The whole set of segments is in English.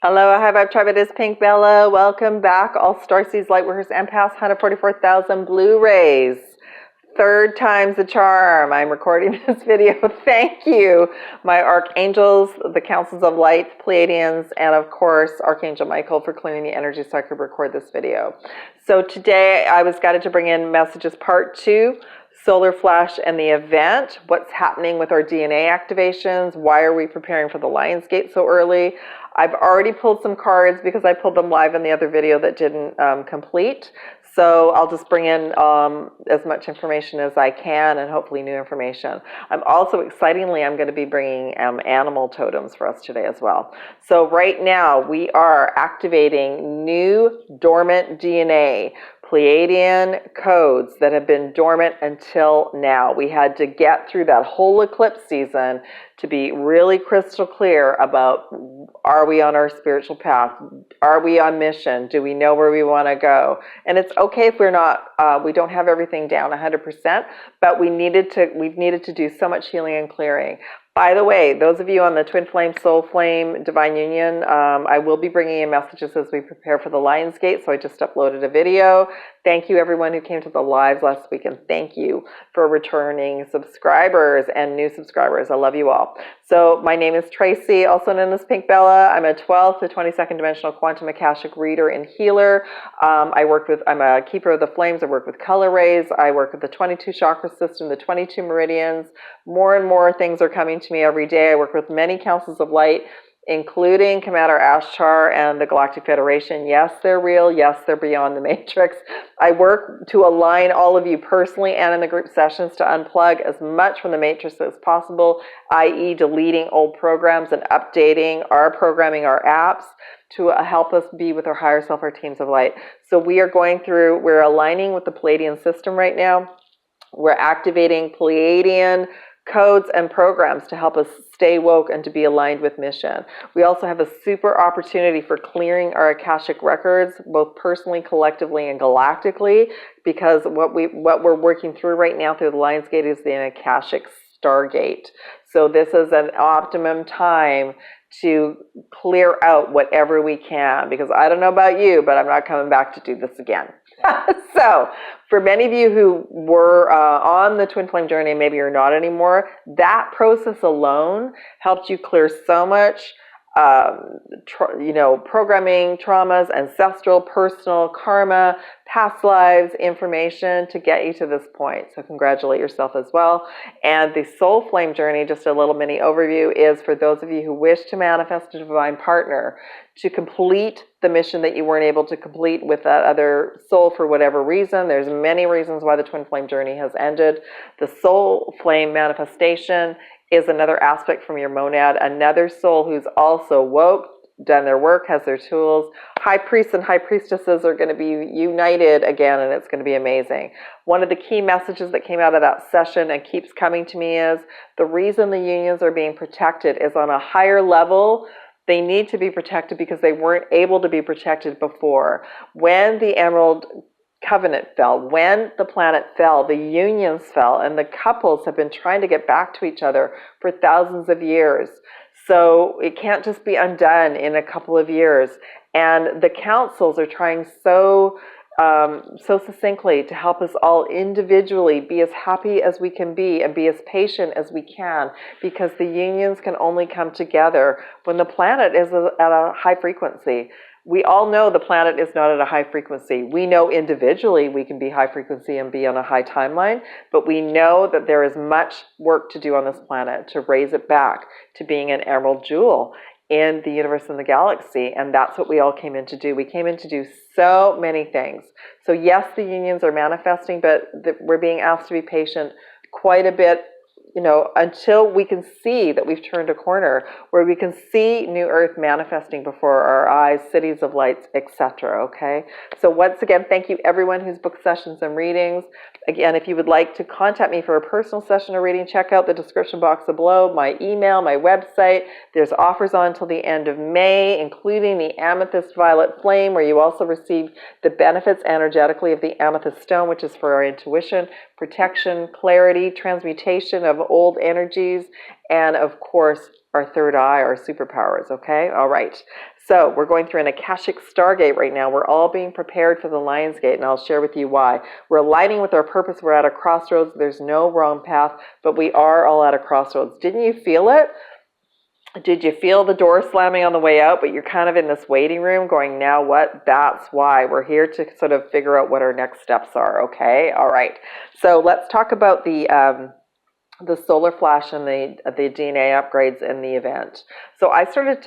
Hello, hi Vibe Tribe, it is PinkBella. Welcome back, all Starseeds, Lightworkers, Empaths, 144,000 Blu-rays. Third time's the charm. I'm recording this video. Thank you, my archangels, the councils of light, Pleiadians, and of course, Archangel Michael for clearing the energy so I could record this video. So today I was guided to bring in messages part 2, solar flash and the event, what's happening with our DNA activations, why are we preparing for the Lion's Gate so early. I've already pulled some cards because I pulled them live in the other video that didn't complete. So I'll just bring in as much information as I can and hopefully new information. I'm also, excitingly, I'm going to be bringing animal totems for us today as well. So right now we are activating new dormant DNA. Pleiadian codes that have been dormant until now. We had to get through that whole eclipse season to be really crystal clear about, are we on our spiritual path? Are we on mission? Do we know where we want to go? And it's okay if we're not, we don't have everything down 100%, but we've needed to do so much healing and clearing. By the way, those of you on the Twin Flame, Soul Flame, Divine Union, I will be bringing in messages as we prepare for the Lion's Gate, so I just uploaded a video. Thank you everyone who came to the lives last week, and thank you for returning subscribers and new subscribers. I love you all. So my name is Tracy, also known as PinkBella. I'm a 12th to 22nd dimensional quantum akashic reader and healer. I'm a keeper of the flames. I work with color rays. I work with the 22 chakra system, the 22 meridians. More and more things are coming to me every day. I work with many councils of light, including Commander Ashtar and the Galactic Federation. Yes, they're real. Yes, they're beyond the matrix. I work to align all of you personally and in the group sessions to unplug as much from the matrix as possible, i.e. deleting old programs and updating our programming, our apps, to help us be with our higher self, our teams of light. So we're aligning with the Pleiadian system right now. We're activating Pleiadian codes and programs to help us stay woke and to be aligned with mission. We also have a super opportunity for clearing our Akashic records, both personally, collectively, and galactically, because what we're working through right now through the Lion's Gate is the Akashic Stargate. So this is an optimum time to clear out whatever we can, because I don't know about you, but I'm not coming back to do this again. So for many of you who were on the Twin Flame journey, maybe you're not anymore, that process alone helped you clear so much programming, traumas, ancestral, personal, karma, past lives, information to get you to this point. So congratulate yourself as well. And the Soul Flame journey, just a little mini overview, is for those of you who wish to manifest a divine partner to complete the mission that you weren't able to complete with that other soul for whatever reason. There's many reasons why the Twin Flame journey has ended. The Soul Flame manifestation is another aspect from your monad, another soul who's also woke, done their work, has their tools. High priests and high priestesses are going to be united again, and it's going to be amazing. One of the key messages that came out of that session and keeps coming to me is the reason the unions are being protected is on a higher level. They need to be protected because they weren't able to be protected before. When the Emerald Covenant fell, when the planet fell, the unions fell, and the couples have been trying to get back to each other for thousands of years. So it can't just be undone in a couple of years. And the councils are trying so succinctly to help us all individually be as happy as we can be and be as patient as we can, because the unions can only come together when the planet is at a high frequency. We all know the planet is not at a high frequency. We know individually we can be high frequency and be on a high timeline, but we know that there is much work to do on this planet to raise it back to being an emerald jewel in the universe and the galaxy, and that's what we all came in to do. We came in to do so many things. So yes, the unions are manifesting, but we're being asked to be patient quite a bit, until we can see that we've turned a corner, where we can see New Earth manifesting before our eyes, cities of lights, etc. Okay? So once again, thank you everyone who's booked sessions and readings. Again, if you would like to contact me for a personal session or reading, check out the description box below, my email, my website. There's offers on until the end of May, including the Amethyst Violet Flame, where you also receive the benefits energetically of the Amethyst Stone, which is for our intuition, protection, clarity, transmutation of old energies, and of course, our third eye, our superpowers, okay? All right. So we're going through an Akashic Stargate right now. We're all being prepared for the Lion's Gate, and I'll share with you why. We're aligning with our purpose. We're at a crossroads. There's no wrong path, but we are all at a crossroads. Didn't you feel it? Did you feel the door slamming on the way out, but you're kind of in this waiting room going, now what? That's why. We're here to sort of figure out what our next steps are, okay? All right. So let's talk about the solar flash and the DNA upgrades in the event. So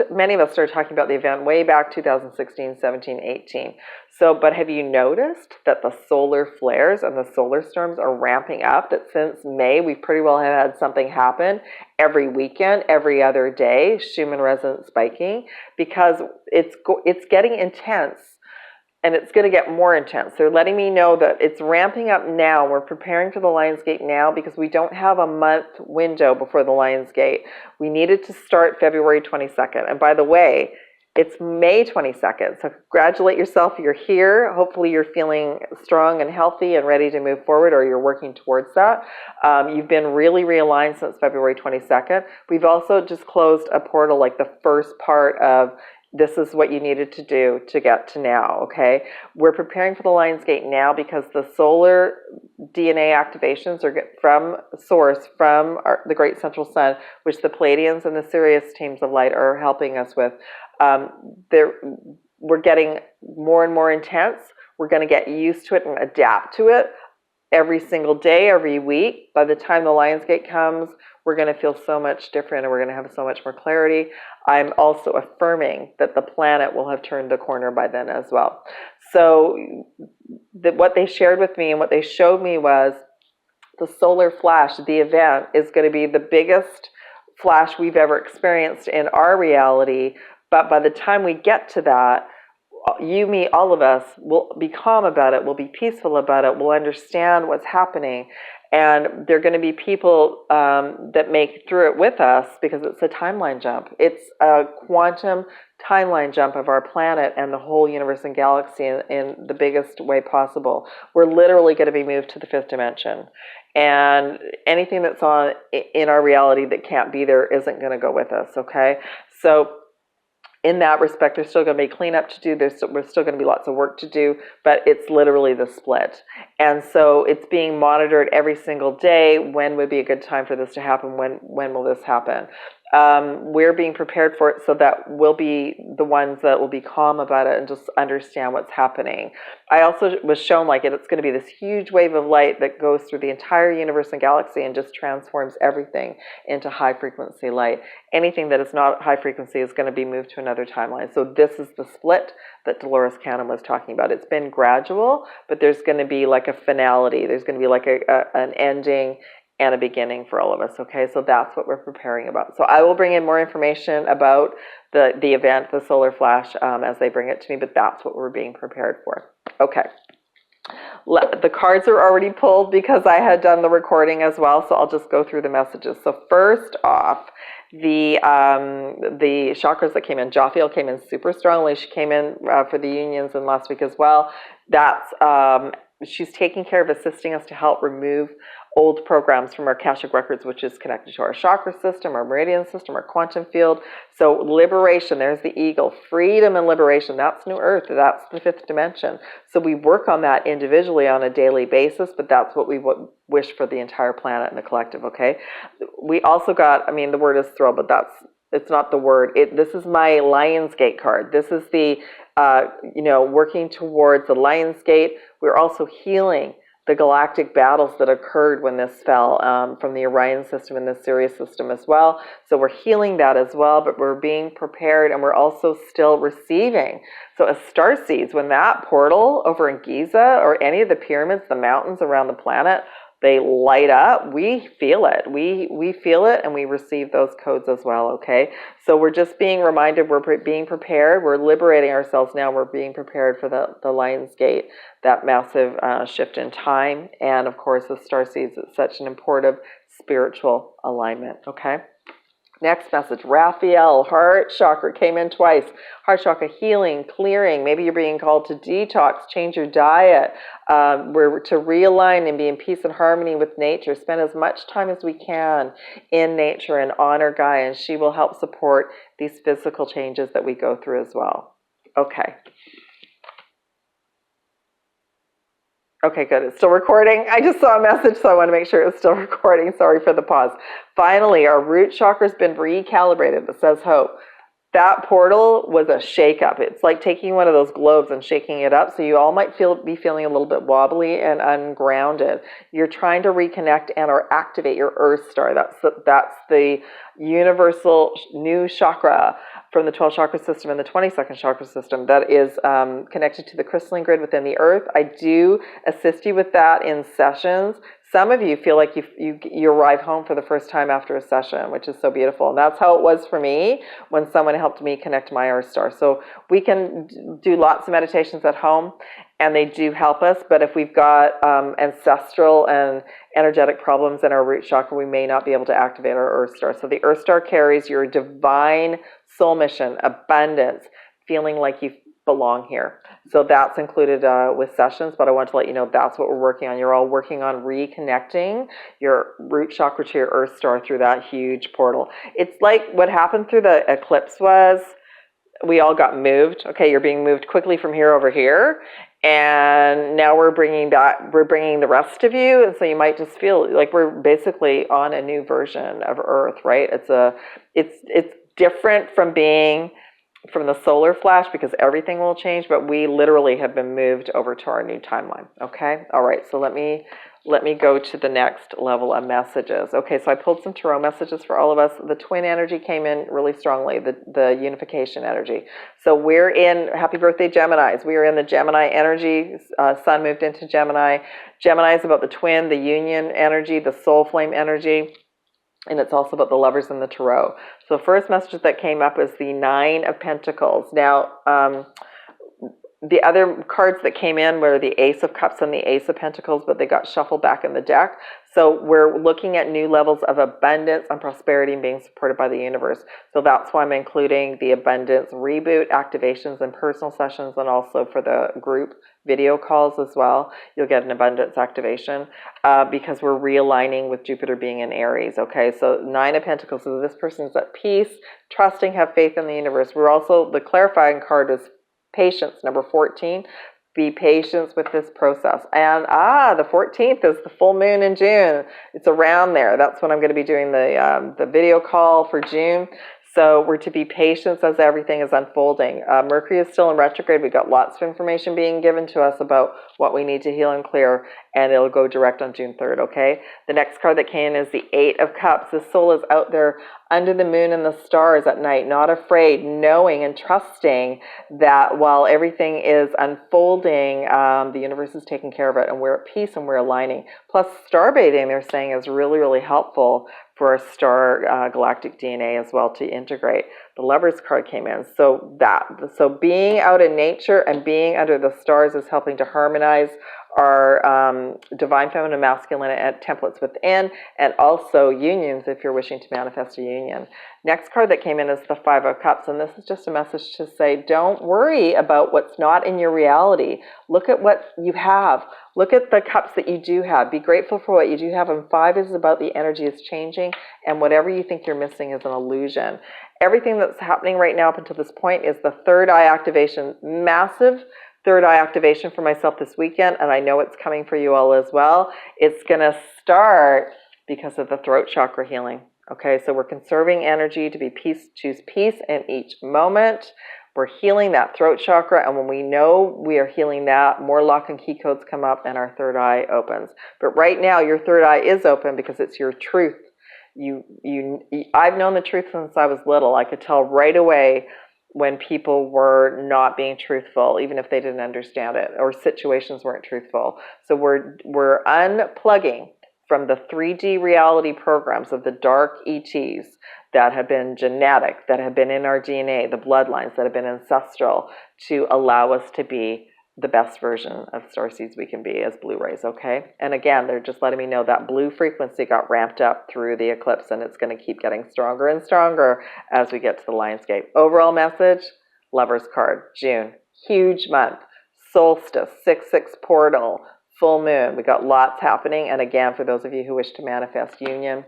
many of us started talking about the event way back 2016, 17, 18. So, but have you noticed that the solar flares and the solar storms are ramping up? That since May, we pretty well have had something happen every weekend, every other day, Schumann resonance spiking, because it's getting intense. And it's going to get more intense. They're letting me know that it's ramping up now. We're preparing for the Lion's Gate now because we don't have a month window before the Lion's Gate. We needed to start February 22nd. And by the way, it's May 22nd. So congratulate yourself. You're here. Hopefully you're feeling strong and healthy and ready to move forward, or you're working towards that. You've been really realigned since February 22nd. We've also just closed a portal, like the first part of this is what you needed to do to get to now, okay? We're preparing for the Lion's Gate now because the solar DNA activations are from source, from the Great Central Sun, which the Pleiadians and the Sirius teams of light are helping us with. We're getting more and more intense. We're going to get used to it and adapt to it every single day, every week. By the time the Lion's Gate comes, we're going to feel so much different and we're going to have so much more clarity. I'm also affirming that the planet will have turned the corner by then as well. So what they shared with me and what they showed me was the solar flash, the event, is going to be the biggest flash we've ever experienced in our reality. But by the time we get to that, you, me, all of us will be calm about it, we'll be peaceful about it, we'll understand what's happening. And there are going to be people that make through it with us because it's a timeline jump. It's a quantum timeline jump of our planet and the whole universe and galaxy in the biggest way possible. We're literally going to be moved to the fifth dimension. And anything that's in our reality that can't be there isn't going to go with us, okay? So in that respect, there's still going to be cleanup to do. There's still going to be lots of work to do, but it's literally the split. And so it's being monitored every single day. When would be a good time for this to happen? When will this happen? We're being prepared for it so that we'll be the ones that will be calm about it and just understand what's happening. I also was shown like it's going to be this huge wave of light that goes through the entire universe and galaxy and just transforms everything into high frequency light. Anything that is not high frequency is going to be moved to another timeline. So this is the split that Dolores Cannon was talking about. It's been gradual, but there's going to be like a finality. There's going to be like an ending and a beginning for all of us, okay? So that's what we're preparing about. So I will bring in more information about the event, the solar flash, as they bring it to me, but that's what we're being prepared for. Okay. The cards are already pulled because I had done the recording as well, so I'll just go through the messages. So first off, the chakras that came in, Jophiel came in super strongly. She came in for the unions in last week as well. That's she's taking care of assisting us to help remove old programs from our Akashic records, which is connected to our chakra system, our meridian system, our quantum field. So liberation, there's the eagle, freedom and liberation. That's New Earth. That's the fifth dimension. So we work on that individually on a daily basis, but that's what we wish for the entire planet and the collective, okay? We also got, I mean, the word is thrill, but it's not the word. This is my Lion's Gate card. This is the, working towards the Lion's Gate. We're also healing the galactic battles that occurred when this fell from the Orion system and the Sirius system as well. So we're healing that as well, but we're being prepared and we're also still receiving. So as starseeds, when that portal over in Giza or any of the pyramids, the mountains around the planet, they light up, we feel it. We feel it and we receive those codes as well, okay? So we're just being reminded, we're being prepared, we're liberating ourselves now, we're being prepared for the Lion's Gate, that massive shift in time. And of course, the Starseeds, it's such an important spiritual alignment, okay? Next message, Raphael, heart chakra came in twice. Heart chakra healing, clearing. Maybe you're being called to detox, change your diet. We're to realign and be in peace and harmony with nature. Spend as much time as we can in nature and honor Gaia, and she will help support these physical changes that we go through as well. Okay. Okay, good. It's still recording. I just saw a message, so I want to make sure it's still recording. Sorry for the pause. Finally, our root chakra has been recalibrated. It says hope. That portal was a shake-up. It's like taking one of those globes and shaking it up. So you all might be feeling a little bit wobbly and ungrounded. You're trying to reconnect and or activate your Earth star. That's the universal new chakra from the 12 chakra system and the 22nd chakra system that is connected to the crystalline grid within the Earth. I do assist you with that in sessions. Some of you feel like you arrive home for the first time after a session, which is so beautiful. And that's how it was for me when someone helped me connect my Earth star. So we can do lots of meditations at home, and they do help us. But if we've got ancestral and energetic problems in our root chakra, we may not be able to activate our Earth star. So the Earth star carries your divine soul mission, abundance, feeling like you belong here. So that's included with sessions, but I want to let you know that's what we're working on. You're all working on reconnecting your root chakra to your Earth star through that huge portal. It's like what happened through the eclipse was we all got moved. Okay, you're being moved quickly from here over here, and now we're bringing the rest of you, and so you might just feel like we're basically on a new version of Earth, right? It's different from being from the solar flash because everything will change, but we literally have been moved over to our new timeline. Okay, all right. So let me go to the next level of messages. Okay, so I pulled some tarot messages for all of us. The twin energy came in really strongly, the unification energy. So we're in, happy birthday Geminis. We are in the Gemini energy. Sun moved into Gemini. Gemini is about the twin, the union energy, the soul flame energy. And it's also about the lovers in the tarot. So the first message that came up was the Nine of Pentacles. Now, the other cards that came in were the Ace of Cups and the Ace of Pentacles, but they got shuffled back in the deck. So we're looking at new levels of abundance and prosperity and being supported by the universe. So that's why I'm including the abundance reboot activations and personal sessions, and also for the group video calls as well. You'll get an abundance activation because we're realigning with Jupiter being in Aries. Okay, so Nine of Pentacles. So this person's at peace, trusting, have faith in the universe. We're also, the clarifying card is patience, number 14. Be patient with this process. And the 14th is the full moon in June. It's around there. That's when I'm going to be doing the video call for June. So we're to be patient as everything is unfolding. Mercury is still in retrograde. We've got lots of information being given to us about what we need to heal and clear, and it'll go direct on June 3rd, okay? The next card that came in is the Eight of Cups. The soul is out there under the moon and the stars at night, not afraid, knowing and trusting that while everything is unfolding, the universe is taking care of it, and we're at peace and we're aligning. Plus, star bathing, they're saying, is really, really helpful for our star galactic DNA as well to integrate. The Lovers card came in. So being out in nature and being under the stars is helping to harmonize our divine feminine masculine templates within, and also unions if you're wishing to manifest a union. Next card that came in is the Five of Cups, and this is just a message to say, don't worry about what's not in your reality. Look at what you have. Look at the cups that you do have. Be grateful for what you do have. And 5 is about the energy is changing, and whatever you think you're missing is an illusion. Everything that's happening right now up until this point is the third eye activation. Massive third eye activation for myself this weekend, and I know it's coming for you all as well. It's going to start because of the throat chakra healing. Okay, so we're conserving energy to be peace, choose peace in each moment. We're healing that throat chakra, and when we know we are healing that, more lock and key codes come up and our third eye opens. But right now, your third eye is open because it's your truth. I've known the truth since I was little. I could tell right away when people were not being truthful, even if they didn't understand it, or situations weren't truthful. So we're unplugging from the 3D reality programs of the dark ETs that have been genetic, that have been in our DNA, the bloodlines that have been ancestral, to allow us to be the best version of starseeds we can be as blue rays, okay? And again, they're just letting me know that blue frequency got ramped up through the eclipse, and it's going to keep getting stronger and stronger as we get to the Lionsgate. Overall message, Lover's card, June, huge month, solstice, 6/6 portal, full moon. We got lots happening, and again, for those of you who wish to manifest union,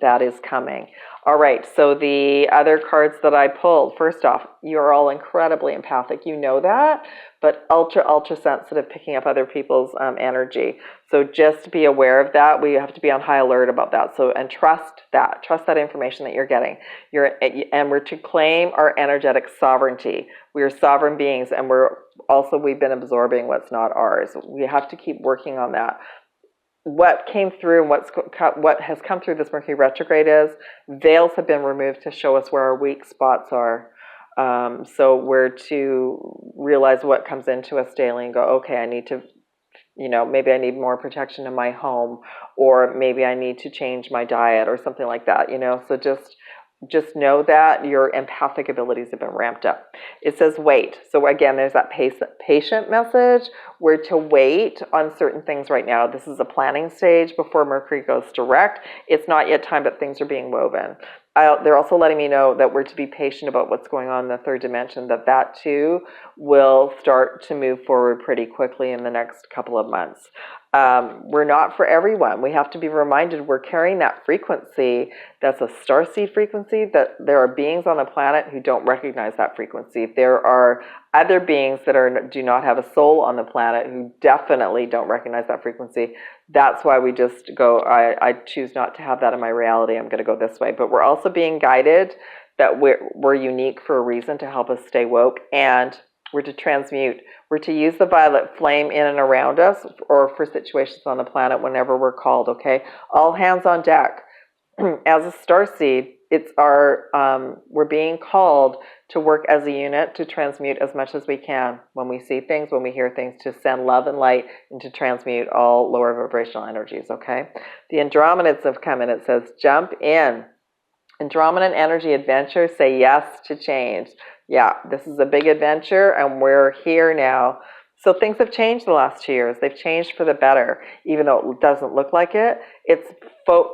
that is coming. All right, so the other cards that I pulled, first off, you're all incredibly empathic. You know that, but ultra, ultra sensitive, picking up other people's energy. So just be aware of that. We have to be on high alert about that. So, and trust that information that you're getting. And we're to claim our energetic sovereignty. We are sovereign beings, and we've been absorbing what's not ours. We have to keep working on that. What came through and what has come through this Mercury retrograde is veils have been removed to show us where our weak spots are. So we're to realize what comes into us daily and go, okay, I need to, maybe I need more protection in my home, or maybe I need to change my diet or something like that, so just know that your empathic abilities have been ramped up. It says wait. So again, there's that patient message. We're to wait on certain things right now. This is a planning stage before Mercury goes direct. It's not yet time, but things are being woven. They're also letting me know that we're to be patient about what's going on in the third dimension, that too will start to move forward pretty quickly in the next couple of months. We're not for everyone. We have to be reminded we're carrying that frequency. That's a starseed frequency, that there are beings on the planet who don't recognize that frequency. There are other beings that do not have a soul on the planet who definitely don't recognize that frequency. That's why we just go, I choose not to have that in my reality. I'm going to go this way. But we're also being guided that we're unique for a reason, to help us stay woke, and we're to transmute. We're to use the violet flame in and around us, or for situations on the planet whenever we're called, okay? All hands on deck. As a starseed, we're being called to work as a unit, to transmute as much as we can. When we see things, when we hear things, to send love and light and to transmute all lower vibrational energies, okay? The Andromedans have come in. It says, jump in. Andromedan energy adventure, say yes to change. Yeah, this is a big adventure, and we're here now. So things have changed the last 2 years. They've changed for the better, even though it doesn't look like it. It's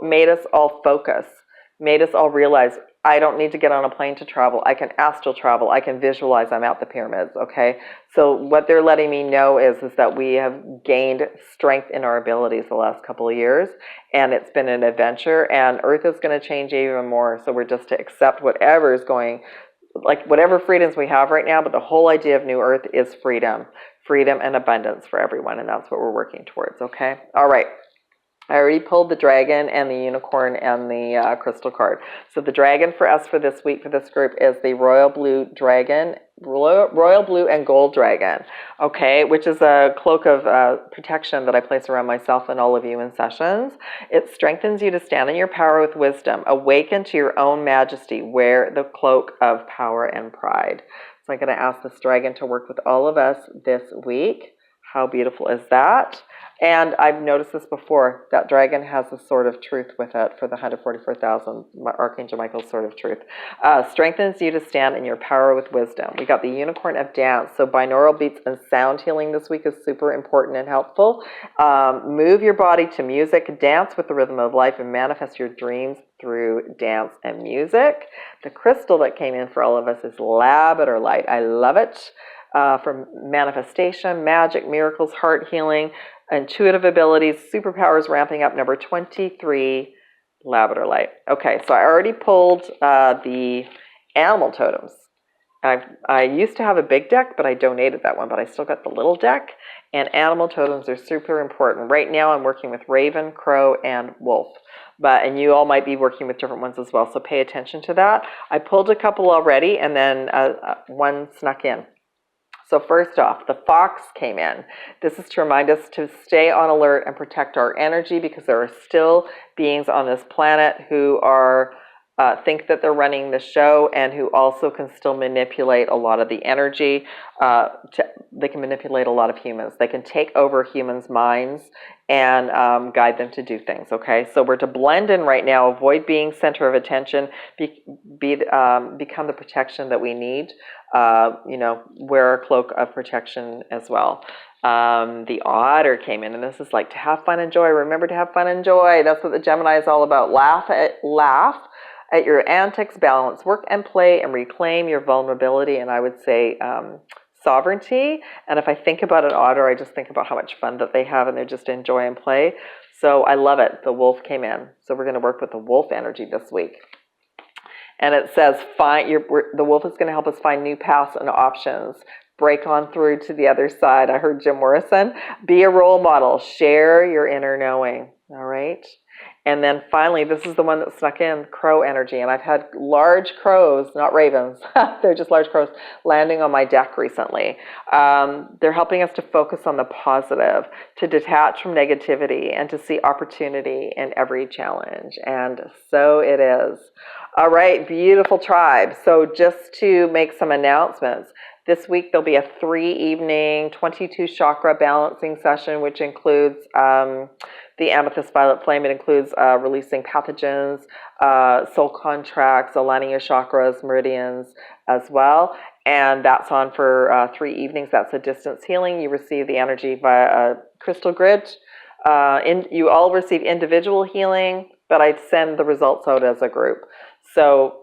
made us all focus, made us all realize, I don't need to get on a plane to travel. I can astral travel. I can visualize I'm at the pyramids, okay? So what they're letting me know is that we have gained strength in our abilities the last couple of years, and it's been an adventure, and Earth is going to change even more. So we're just to accept whatever is going, like whatever freedoms we have right now, but the whole idea of New Earth is freedom and abundance for everyone, and that's what we're working towards, okay? All right. I already pulled the dragon and the unicorn and the crystal card. So the dragon for us for this week, for this group, is the royal blue dragon, royal blue and gold dragon, okay, which is a cloak of protection that I place around myself and all of you in sessions. It strengthens you to stand in your power with wisdom. Awaken to your own majesty. Wear the cloak of power and pride. So I'm going to ask this dragon to work with all of us this week. How beautiful is that? And I've noticed this before, that dragon has a sword of truth with it for the 144,000, Archangel Michael's sword of truth. Strengthens you to stand in your power with wisdom. We got the unicorn of dance. So binaural beats and sound healing this week is super important and helpful. Move your body to music, dance with the rhythm of life, and manifest your dreams through dance and music. The crystal that came in for all of us is labradorite. I love it. From manifestation, magic, miracles, heart healing, intuitive abilities, superpowers ramping up, number 23, labradorite. Okay, so I already pulled the animal totems. I used to have a big deck, but I donated that one, but I still got the little deck, and animal totems are super important. Right now I'm working with raven, crow, and wolf. And you all might be working with different ones as well, so pay attention to that. I pulled a couple already, and then one snuck in. So first off, the fox came in. This is to remind us to stay on alert and protect our energy, because there are still beings on this planet who are think that they're running the show, and who also can still manipulate a lot of the energy. They can manipulate a lot of humans. They can take over humans' minds and guide them to do things, okay? So we're to blend in right now, avoid being center of attention, become the protection that we need, wear a cloak of protection as well. The otter came in, and this is like to have fun and joy. Remember to have fun and joy. That's what the Gemini is all about. Laugh at your antics, balance work and play, and reclaim your vulnerability, and I would say sovereignty. And if I think about an otter, I just think about how much fun that they have, and they just enjoy and play. So I love it. The wolf came in. So we're going to work with the wolf energy this week. And it says, the wolf is going to help us find new paths and options. Break on through to the other side. I heard Jim Morrison. Be a role model. Share your inner knowing. All right. And then finally, this is the one that snuck in, crow energy. And I've had large crows, not ravens, they're just large crows, landing on my deck recently. They're helping us to focus on the positive, to detach from negativity, and to see opportunity in every challenge. And so it is. All right, beautiful tribe. So just to make some announcements, this week there'll be a 3-evening 22 chakra balancing session, which includes the amethyst violet flame. It includes releasing pathogens, soul contracts, aligning your chakras, meridians as well. And that's on for 3 evenings. That's a distance healing. You receive the energy via a crystal grid. You all receive individual healing, but I send the results out as a group. So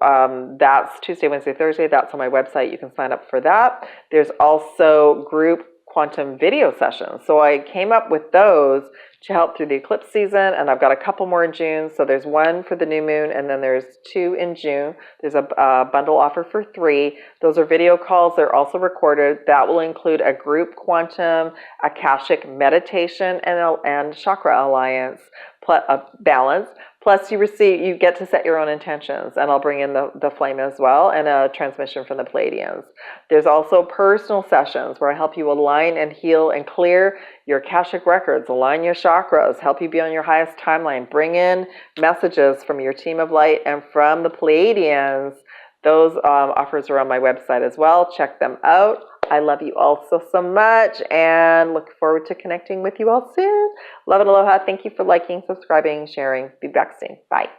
that's Tuesday, Wednesday, Thursday. That's on my website. You can sign up for that. There's also group quantum video sessions. So I came up with those to help through the eclipse season, and I've got a couple more in June. So there's one for the new moon, and then there's 2 in June. There's a bundle offer for 3. Those are video calls. They're also recorded. That will include a group quantum akashic meditation and chakra alliance balance. Plus, you get to set your own intentions, and I'll bring in the flame as well, and a transmission from the Pleiadians. There's also personal sessions where I help you align and heal and clear your akashic records, align your chakras, help you be on your highest timeline, bring in messages from your team of light and from the Pleiadians. Those offers are on my website as well. Check them out. I love you all so much, and look forward to connecting with you all soon. Love and aloha. Thank you for liking, subscribing, sharing. Be back soon. Bye.